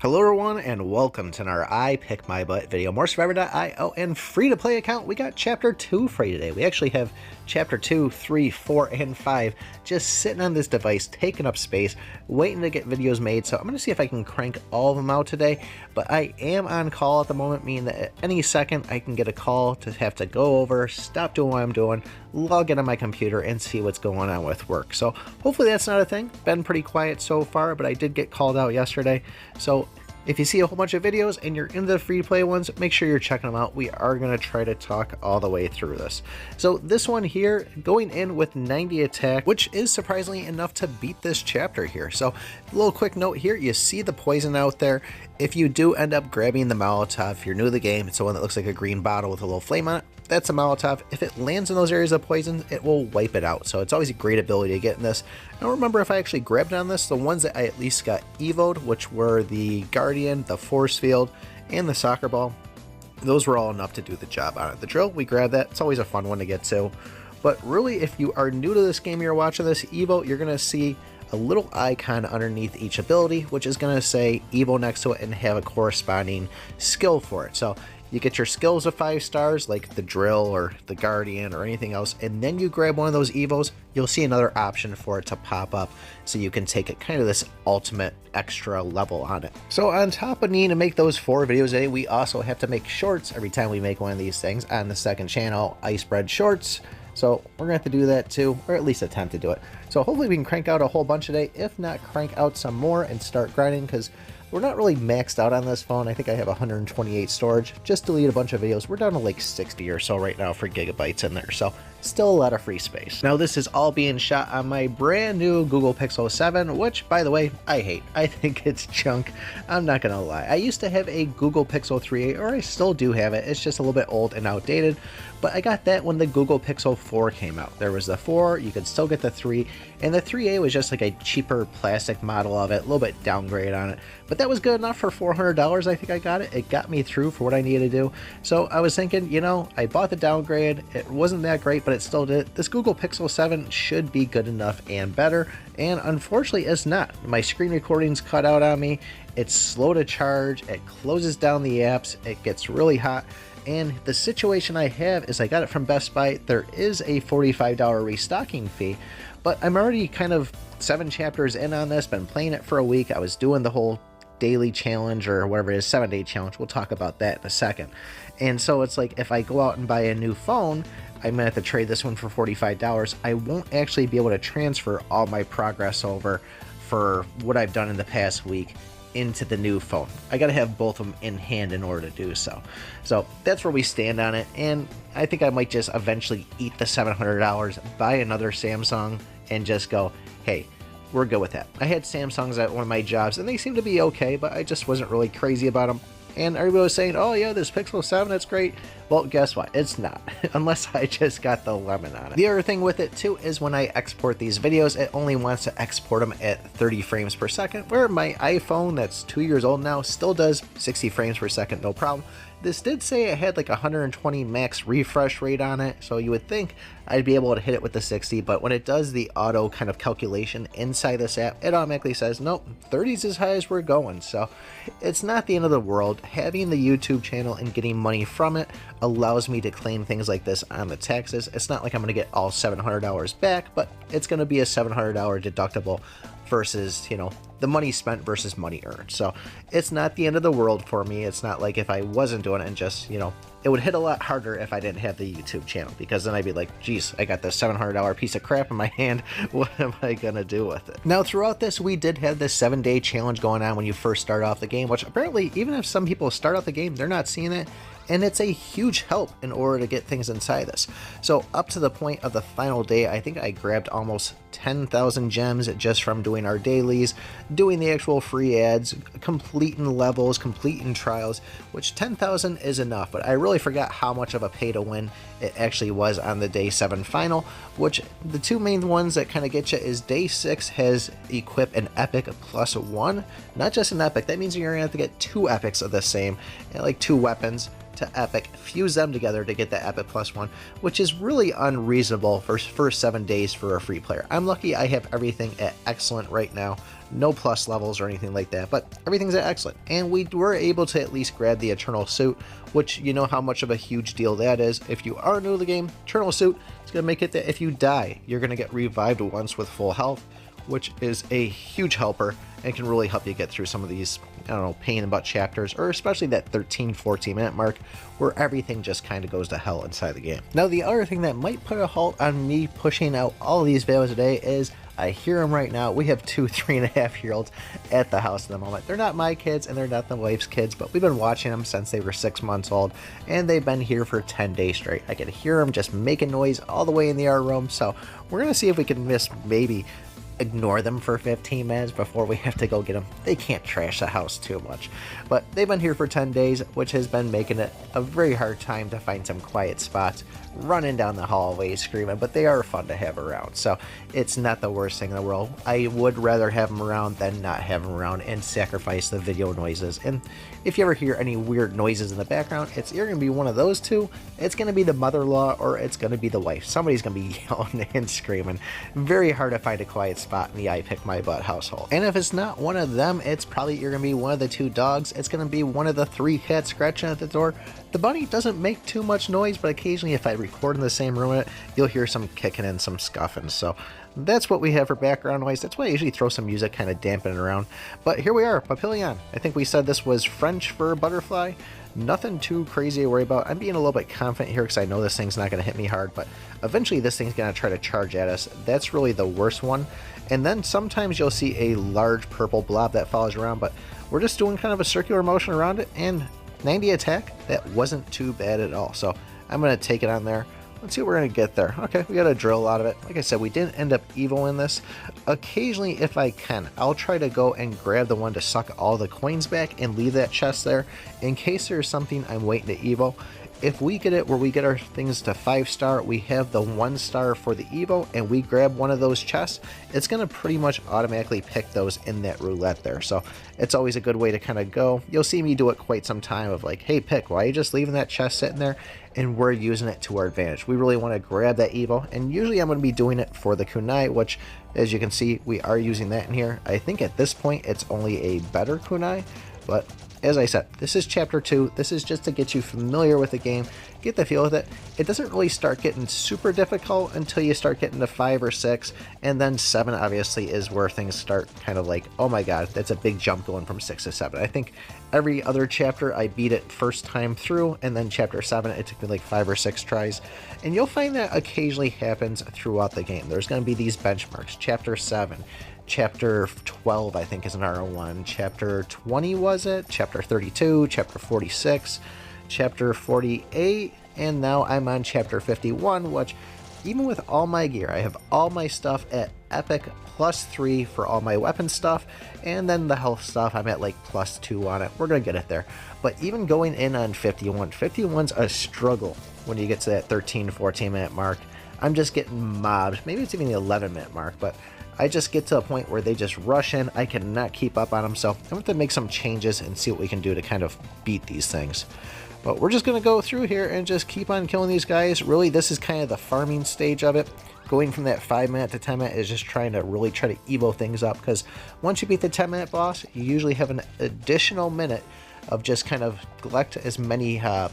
Hello everyone and welcome to our iPICKmyBUTT video. More Survivor.io and free-to-play account. We got Chapter 2 for you today. We actually have Chapter 2, 3, 4, and 5 just sitting on this device, taking up space, waiting to get videos made. So I'm going to see if I can crank all of them out today. But I am on call at the moment, meaning that at any second I can get a call to have to go over, stop doing what I'm doing, log in on my computer, and see what's going on with work. So hopefully that's not a thing. Been pretty quiet so far, but I did get called out yesterday. So if you see a whole bunch of videos and you're into the free-to-play ones, make sure you're checking them out. We are going to try to talk all the way through this. So this one here, going in with 90 attack, which is surprisingly enough to beat this chapter here. So a little quick note here, you see the poison out there. If you do end up grabbing the Molotov, if you're new to the game, it's the one that looks like a green bottle with a little flame on it. That's a Molotov. If it lands in those areas of poison, it will wipe it out. So it's always a great ability to get in this. I don't remember if I actually grabbed on this. The ones that I at least got evoed, which were the Guardian, the Force Field, and the Soccer Ball. Those were all enough to do the job on it. The Drill, we grabbed that. It's always a fun one to get to. But really, if you are new to this game, you're watching this evo, you're going to see a little icon underneath each ability, which is going to say evo next to it and have a corresponding skill for it. So you get your skills of 5 stars, like the Drill or the Guardian or anything else, and then you grab one of those evos, you'll see another option for it to pop up, so you can take it kind of this ultimate extra level on it. So on top of needing to make those 4 videos a day, we also have to make shorts every time we make one of these things on the second channel, Ice Bread Shorts. So we're gonna have to do that too, or at least attempt to do it. So hopefully we can crank out a whole bunch today. If not, crank out some more and start grinding, because we're not really maxed out on this phone. I think I have 128 storage. Just delete a bunch of videos. We're down to like 60 or so right now for gigabytes in there. So still a lot of free space. Now this is all being shot on my brand new Google Pixel 7, which by the way, I hate. I think it's junk. I'm not gonna lie. I used to have a Google Pixel 3a, or I still do have it. It's just a little bit old and outdated, but I got that when the Google Pixel 4 came out. There was the 4, you could still get the 3, and the 3a was just like a cheaper plastic model of it, a little bit downgrade on it, but that was good enough for $400. I think I got it. It got me through for what I needed to do. So I was thinking, you know, I bought the downgrade. It wasn't that great, but it still did. This Google Pixel 7 should be good enough and better, and unfortunately it's not. My screen recording's cut out on me. It's slow to charge. It closes down the apps. It gets really hot. And the situation I have is I got it from Best Buy. There is a $45 restocking fee, but I'm already kind of 7 chapters in on this, been playing it for a week. I was doing the whole daily challenge or whatever it is, 7-day challenge. We'll talk about that in a second. And so it's like, if I go out and buy a new phone, I'm gonna have to trade this one for $45. I won't actually be able to transfer all my progress over for what I've done in the past week into the new phone. I gotta have both of them in hand in order to do so. So that's where we stand on it, and I think I might just eventually eat the $700, buy another Samsung, and just go, hey, we're good with that. I had Samsungs at one of my jobs, and they seem to be okay, but I just wasn't really crazy about them. And everybody was saying, oh yeah, this Pixel 7, that's great. Well, guess what? It's not, unless I just got the lemon on it. The other thing with it too is when I export these videos, it only wants to export them at 30 frames per second, where my iPhone that's 2 years old now still does 60 frames per second, no problem. This did say it had like 120 max refresh rate on it, so you would think I'd be able to hit it with the 60, but when it does the auto kind of calculation inside this app, it automatically says, nope, 30 is as high as we're going. So it's not the end of the world. Having the YouTube channel and getting money from it allows me to claim things like this on the taxes. It's not like I'm gonna get all $700 back, but it's gonna be a $700 deductible versus, you know, the money spent versus money earned. So it's not the end of the world for me. It's not like if I wasn't doing it and just, you know, it would hit a lot harder if I didn't have the YouTube channel, because then I'd be like, geez, I got this $700 piece of crap in my hand. What am I gonna do with it? Now, throughout this, we did have this 7-day challenge going on when you first start off the game, which apparently, even if some people start off the game, they're not seeing it. And it's a huge help in order to get things inside this. So up to the point of the final day, I think I grabbed almost 10,000 gems just from doing our dailies, doing the actual free ads, completing levels, completing trials, which 10,000 is enough, but I really forgot how much of a pay to win it actually was on the day 7 final, which the 2 main ones that kind of get you is day 6 has equip an epic +1, not just an epic. That means you're gonna have to get 2 epics of the same, like 2 weapons. to epic, fuse them together to get the epic +1, which is really unreasonable for first 7 days for a free player. I'm lucky I have everything at excellent right now, no plus levels or anything like that, but everything's at excellent. And we were able to at least grab the Eternal Suit, which you know how much of a huge deal that is. If you are new to the game, Eternal Suit is going to make it that if you die, you're going to get revived once with full health, which is a huge helper and can really help you get through some of these, I don't know, pain in the butt chapters, or especially that 13-14 minute mark where everything just kind of goes to hell inside the game. Now, the other thing that might put a halt on me pushing out all of these videos today is I hear them right now. We have 2 3.5-year-olds at the house at the moment. They're not my kids and they're not the wife's kids, but we've been watching them since they were 6 months old, and they've been here for 10 days straight. I can hear them just making noise all the way in the art room, so we're going to see if we can maybe ignore them for 15 minutes before we have to go get them. They can't trash the house too much. But they've been here for 10 days, which has been making it a very hard time to find some quiet spots, running down the hallway screaming, but they are fun to have around, so it's not the worst thing in the world. I would rather have them around than not have them around and sacrifice the video noises. And if you ever hear any weird noises in the background, it's either going to be one of those two, it's going to be the mother-in-law, or it's going to be the wife. Somebody's going to be yelling and screaming. Very hard to find a quiet spot in the iPICKmyBUTT household. And if it's not one of them, it's probably you're going to be one of the 2 dogs. It's going to be one of the 3 cats scratching at the door. The bunny doesn't make too much noise, but occasionally if I record in the same room, you'll hear some kicking and some scuffing. So that's what we have for background noise. That's why I usually throw some music, kind of dampen it around. But here we are, Papillon. I think we said this was French for butterfly. Nothing too crazy to worry about. I'm being a little bit confident here because I know this thing's not going to hit me hard, but eventually this thing's going to try to charge at us. That's really the worst one. And then sometimes you'll see a large purple blob that follows around, but we're just doing kind of a circular motion around it, and 90 attack, that wasn't too bad at all. So I'm going to take it on there. Let's see what we're going to get there. Okay, we got a drill out of it. Like I said, we didn't end up evil in this. Occasionally, if I can, I'll try to go and grab the one to suck all the coins back and leave that chest there in case there's something I'm waiting to evil. If we get it where we get our things to 5-star, we have the 1-star for the evo, and we grab one of those chests, it's going to pretty much automatically pick those in that roulette there. So it's always a good way to kind of go. You'll see me do it quite some time of like, hey, pick, why are you just leaving that chest sitting there? And we're using it to our advantage. We really want to grab that evo, and usually I'm going to be doing it for the kunai, which, as you can see, we are using that in here. I think at this point it's only a better kunai, but as I said, this is chapter 2. This is just to get you familiar with the game, get the feel with it. It doesn't really start getting super difficult until you start getting to 5 or 6, and then 7 obviously is where things start kind of like, oh my god, that's a big jump going from 6 to 7. I think every other chapter I beat it first time through, and then chapter 7 it took me like 5 or 6 tries. And you'll find that occasionally happens throughout the game. There's going to be these benchmarks. Chapter 7. Chapter 12, I think, is an R1. Chapter 20, was it? Chapter 32, Chapter 46, Chapter 48, and now I'm on Chapter 51, which, even with all my gear, I have all my stuff at Epic +3 for all my weapon stuff, and then the health stuff, I'm at like +2 on it. We're going to get it there. But even going in on 51, 51's a struggle when you get to that 13-14 minute mark. I'm just getting mobbed. Maybe it's even the 11-minute mark, but I just get to a point where they just rush in. I cannot keep up on them, so I'm going to make some changes and see what we can do to kind of beat these things. But we're just going to go through here and just keep on killing these guys. Really, this is kind of the farming stage of it. Going from that 5-minute to 10-minute is just trying to really try to evo things up, because once you beat the 10-minute boss, you usually have an additional minute of just kind of collect as many, let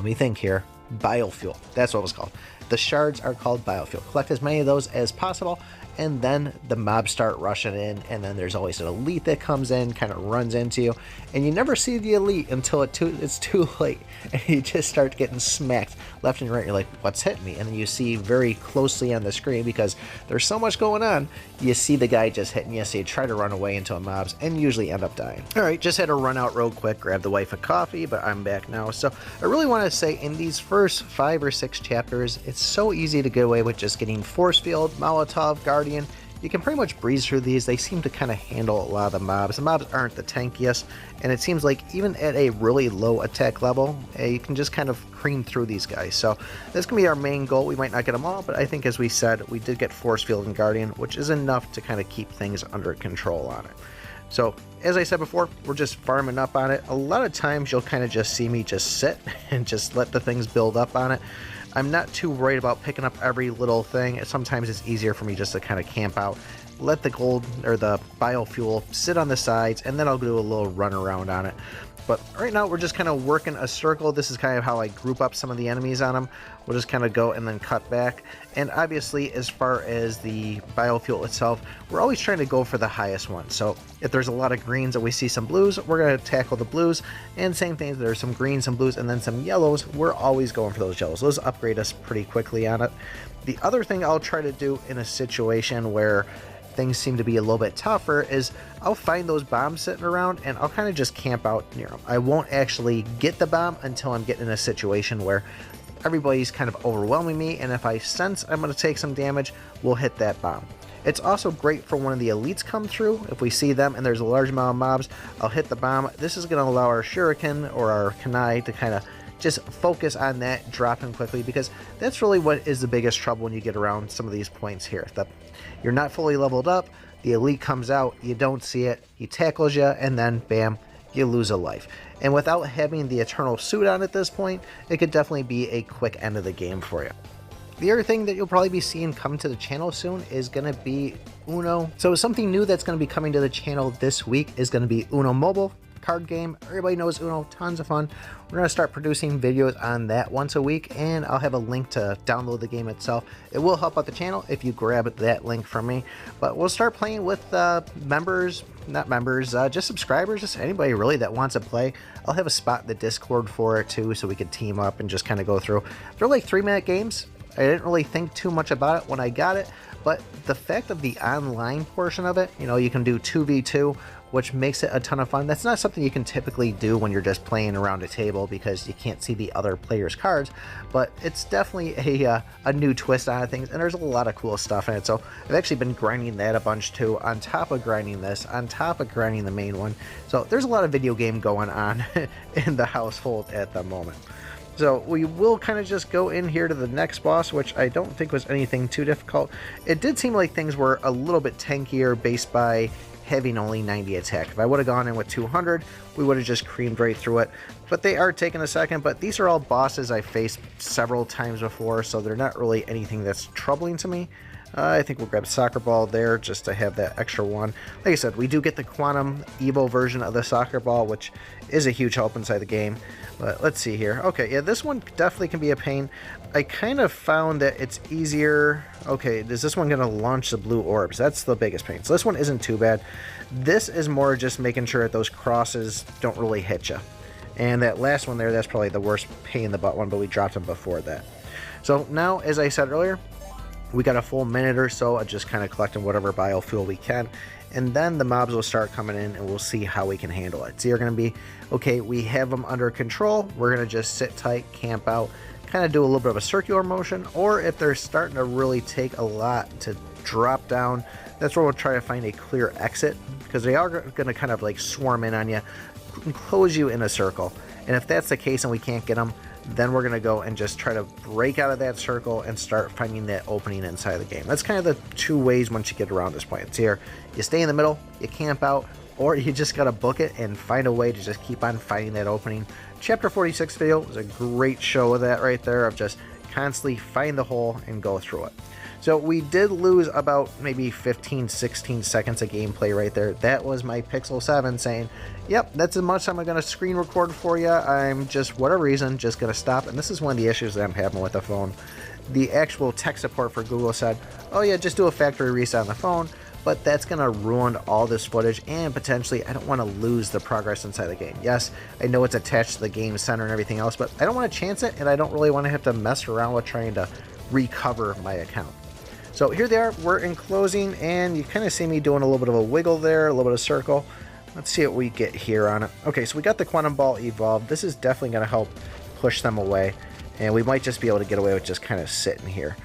me think here, biofuel. That's what it was called. The shards are called biofuel. Collect as many of those as possible, and then the mobs start rushing in, and then there's always an elite that comes in, kind of runs into you, and you never see the elite until it's too late, and you just start getting smacked left and right. You're like, what's hitting me? And then you see very closely on the screen, because there's so much going on, you see the guy just hitting you, so you try to run away into a mobs and usually end up dying. Alright, just had to run out real quick, grab the wife a coffee, but I'm back now. So I really want to say, in these first 5 or 6 chapters, it's so easy to get away with just getting force field, Molotov, Guardian. You can pretty much breeze through these. They seem to kind of handle a lot of the mobs. The mobs aren't the tankiest, and it seems like even at a really low attack level, you can just kind of cream through these guys. So that's going to be our main goal. We might not get them all, but I think, as we said, we did get force field and Guardian, which is enough to kind of keep things under control on it. So as I said before, we're just farming up on it. A lot of times you'll kind of just see me just sit and just let the things build up on it. I'm not too worried about picking up every little thing. Sometimes it's easier for me just to kind of camp out, let the gold or the biofuel sit on the sides, and then I'll do a little run around on it. But right now we're just kind of working a circle. This is kind of how I group up some of the enemies on them. We'll just kind of go and then cut back. And obviously, as far as the biofuel itself, we're always trying to go for the highest one. So if there's a lot of greens and we see some blues, we're going to tackle the blues. And same thing, there's some greens, some blues, and then some yellows. We're always going for those yellows. Those upgrade us pretty quickly on it. The other thing I'll try to do in a situation where things seem to be a little bit tougher is I'll find those bombs sitting around and I'll kind of just camp out near them. I won't actually get the bomb until I'm getting in a situation where everybody's kind of overwhelming me, and if I sense I'm going to take some damage, we'll hit that bomb. It's also great for when the elites come through. If we see them and there's a large amount of mobs, I'll hit the bomb. This is going to allow our shuriken or our kunai to kind of just focus on that, dropping quickly, because that's really what is the biggest trouble when you get around some of these points here. You're not fully leveled up, the elite comes out, you don't see it, he tackles you, and then bam, you lose a life. And without having the eternal suit on at this point, it could definitely be a quick end of the game for you. The other thing that you'll probably be seeing come to the channel soon is going to be Uno. So something new that's going to be coming to the channel this week is going to be Uno Mobile card game. Everybody knows Uno, tons of fun. We're going to start producing videos on that once a week, and I'll have a link to download the game itself. It will help out the channel if you grab that link from me, but we'll start playing with members, not members, just subscribers, just anybody really that wants to play. I'll have a spot in the Discord for it too, so we could team up and just kind of go through. They're like 3-minute games. I didn't really think too much about it when I got it, but the fact of the online portion of it, you know, you can do 2v2, which makes it a ton of fun. That's not something you can typically do when you're just playing around a table because you can't see the other players' cards, but it's definitely a new twist on things, and there's a lot of cool stuff in it. So I've actually been grinding that a bunch too, on top of grinding this, on top of grinding the main one. So there's a lot of video game going on in the household at the moment. So we will kind of just go in here to the next boss, which I don't think was anything too difficult. It did seem like things were a little bit tankier based by having only 90 attack. If I would have gone in with 200, we would have just creamed right through it. But they are taking a second, but these are all bosses I faced several times before, so they're not really anything that's troubling to me. I think we'll grab Soccer Ball there just to have that extra one. Like I said, we do get the Quantum Evo version of the Soccer Ball, which is a huge help inside the game. But let's see here. Okay, yeah, this one definitely can be a pain. I kind of found that it's easier. Okay, is this one going to launch the blue orbs? That's the biggest pain. So this one isn't too bad. This is more just making sure that those crosses don't really hit you. And that last one there, that's probably the worst pain in the butt one, but we dropped them before that. So now, as I said earlier, we got a full minute or so of just kind of collecting whatever biofuel we can, and then the mobs will start coming in and we'll see how we can handle it. So you're going to be, okay, we have them under control, we're going to just sit tight, camp out, kind of do a little bit of a circular motion, or if they're starting to really take a lot to drop down, that's where we'll try to find a clear exit, because they are going to kind of like swarm in on you and close you in a circle. And if that's the case and we can't get them, then we're going to go and just try to break out of that circle and start finding that opening inside the game. That's kind of the two ways once you get around this point. It's here, you stay in the middle, you camp out, or you just got to book it and find a way to just keep on finding that opening. Chapter 46 video was a great show of that right there, of just constantly find the hole and go through it. So we did lose about maybe 15-16 seconds of gameplay right there. That was my Pixel 7 saying, yep, that's as much as I'm going to screen record for you. I'm just, whatever reason, just going to stop. And this is one of the issues that I'm having with the phone. The actual tech support for Google said, oh yeah, just do a factory reset on the phone. But that's going to ruin all this footage, and potentially I don't want to lose the progress inside the game. Yes, I know it's attached to the game center and everything else, but I don't want to chance it, and I don't really want to have to mess around with trying to recover my account. So here they are, we're in closing, and you kind of see me doing a little bit of a wiggle there, a little bit of circle. Let's see what we get here on it. Okay, so we got the Quantum Ball evolved. This is definitely going to help push them away, and we might just be able to get away with just kind of sitting here.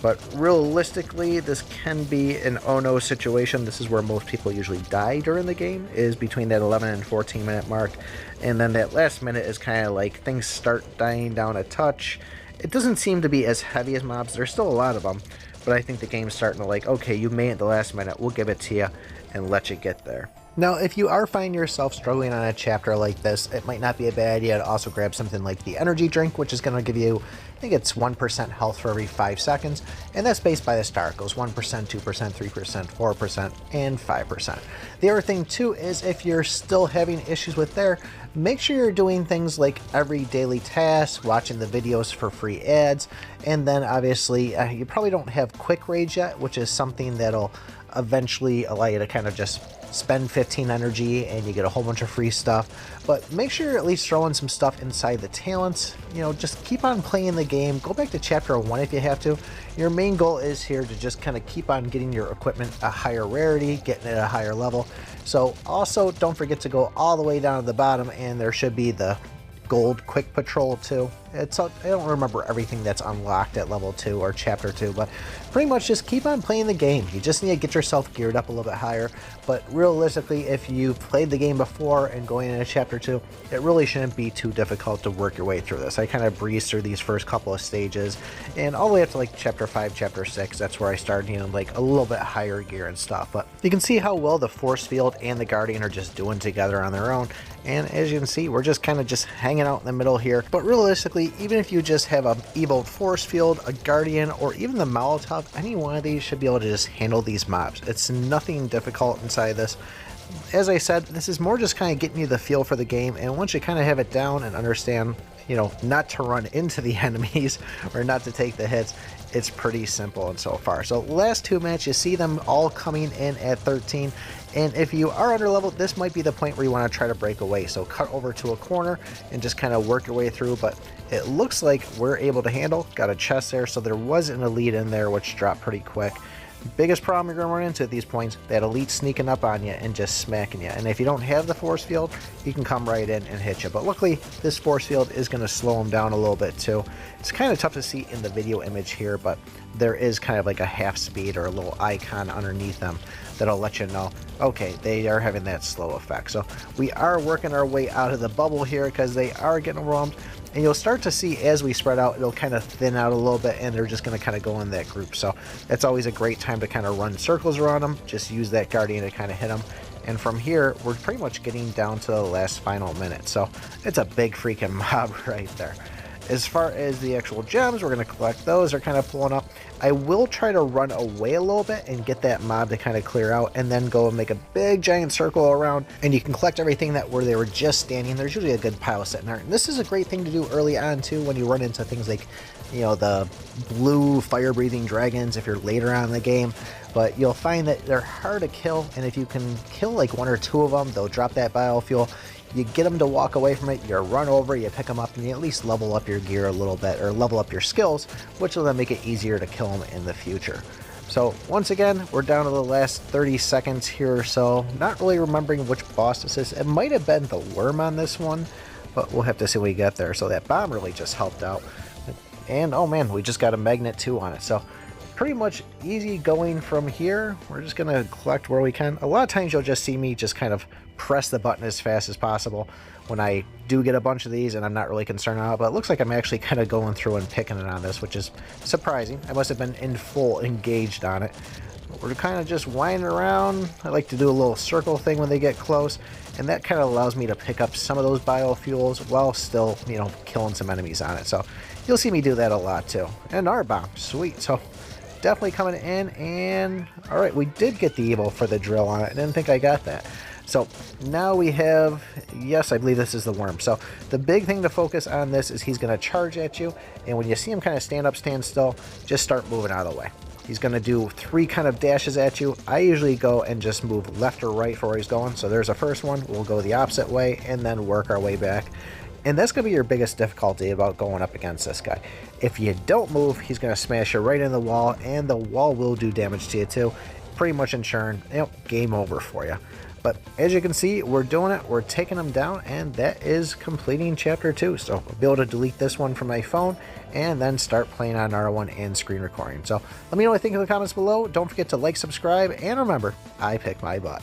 But realistically, this can be an oh no situation. This is where most people usually die during the game, is between that 11 and 14 minute mark. And then that last minute is kind of like things start dying down a touch. It doesn't seem to be as heavy as mobs. There's still a lot of them, but I think the game's starting to like, okay, you made it the last minute, we'll give it to you and let you get there. Now, if you are finding yourself struggling on a chapter like this, it might not be a bad idea to also grab something like the energy drink, which is going to give you, I think it's 1% health for every 5 seconds, and that's based by the star. It goes 1%, 2%, 3%, 4%, and 5%. The other thing too is if you're still having issues with there, make sure you're doing things like every daily task, watching the videos for free ads, and then obviously you probably don't have quick rage yet, which is something that'll eventually allow you to kind of just spend 15 energy and you get a whole bunch of free stuff. But make sure you're at least throwing some stuff inside the talents. You know, just keep on playing the game. Go back to chapter 1 if you have to. Your main goal is here to just kind of keep on getting your equipment a higher rarity, getting it at a higher level. So also don't forget to go all the way down to the bottom, and there should be the gold quick patrol too. I don't remember everything that's unlocked at level 2 or chapter 2, but pretty much just keep on playing the game. You just need to get yourself geared up a little bit higher. But realistically, if you've played the game before and going into chapter 2, it really shouldn't be too difficult to work your way through this. I kind of breezed through these first couple of stages, and all the way up to like chapter 5, chapter 6, that's where I started, you know, like a little bit higher gear and stuff. But you can see how well the force field and the guardian are just doing together on their own. And as you can see, we're just kind of just hanging out in the middle here. But realistically, even if you just have an evolt force field, a guardian, or even the Molotov, any one of these should be able to just handle these mobs. It's nothing difficult inside this. As I said, this is more just kind of getting you the feel for the game, and once you kind of have it down and understand, you know, not to run into the enemies or not to take the hits, it's pretty simple and so far. So last 2 matches, you see them all coming in at 13. And if you are under leveled, this might be the point where you want to try to break away. So cut over to a corner and just kind of work your way through. But it looks like we're able to handle. Got a chest there, so there was an elite in there, which dropped pretty quick. Biggest problem you're going to run into at these points, that elite sneaking up on you and just smacking you. And if you don't have the force field, he can come right in and hit you. But luckily, this force field is going to slow him down a little bit too. It's kind of tough to see in the video image here, but there is kind of like a half speed or a little icon underneath them that'll let you know, okay, they are having that slow effect. So we are working our way out of the bubble here because they are getting overwhelmed. And you'll start to see as we spread out, it'll kind of thin out a little bit, and they're just going to kind of go in that group. So that's always a great time to kind of run circles around them. Just use that guardian to kind of hit them. And from here, we're pretty much getting down to the last final minute. So it's a big freaking mob right there. As far as the actual gems, we're going to collect those. They're kind of pulling up. I will try to run away a little bit and get that mob to kind of clear out, and then go and make a big giant circle around, and you can collect everything that where they were just standing. There's usually a good pile sitting there. And this is a great thing to do early on too, when you run into things like, you know, the blue fire breathing dragons if you're later on in the game. But you'll find that they're hard to kill, and if you can kill like 1 or 2 of them, they'll drop that biofuel. You get them to walk away from it, you run over, you pick them up, and you at least level up your gear a little bit, or level up your skills, which will then make it easier to kill them in the future. So once again, we're down to the last 30 seconds here or so. Not really remembering which boss this is. It might have been the worm on this one, but we'll have to see what we get there. So that bomb really just helped out. And oh man, we just got a magnet too on it. So pretty much easy going from here. We're just going to collect where we can. A lot of times you'll just see me just kind of press the button as fast as possible when I do get a bunch of these, and I'm not really concerned about it, but it looks like I'm actually kind of going through and picking it on this, which is surprising. I must have been in full engaged on it. But we're kind of just winding around. I like to do a little circle thing when they get close, and that kind of allows me to pick up some of those biofuels while still, you know, killing some enemies on it. So you'll see me do that a lot too. And our bomb, sweet. So definitely coming in, and all right, we did get the evil for the drill on it. I didn't think I got that. So now we have, yes, I believe this is the worm. So the big thing to focus on this is he's going to charge at you, and when you see him kind of stand up, stand still, just start moving out of the way. He's going to do 3 kind of dashes at you. I usually go and just move left or right for where he's going. So there's the first one. We'll go the opposite way and then work our way back. And that's going to be your biggest difficulty about going up against this guy. If you don't move, he's going to smash you right in the wall, and the wall will do damage to you too. Pretty much ensuring, you know, game over for you. But as you can see, we're doing it. We're taking them down, and that is completing chapter 2. So I'll be able to delete this one from my phone and then start playing on R1 and screen recording. So let me know what you think in the comments below. Don't forget to like, subscribe, and remember, I pick my butt.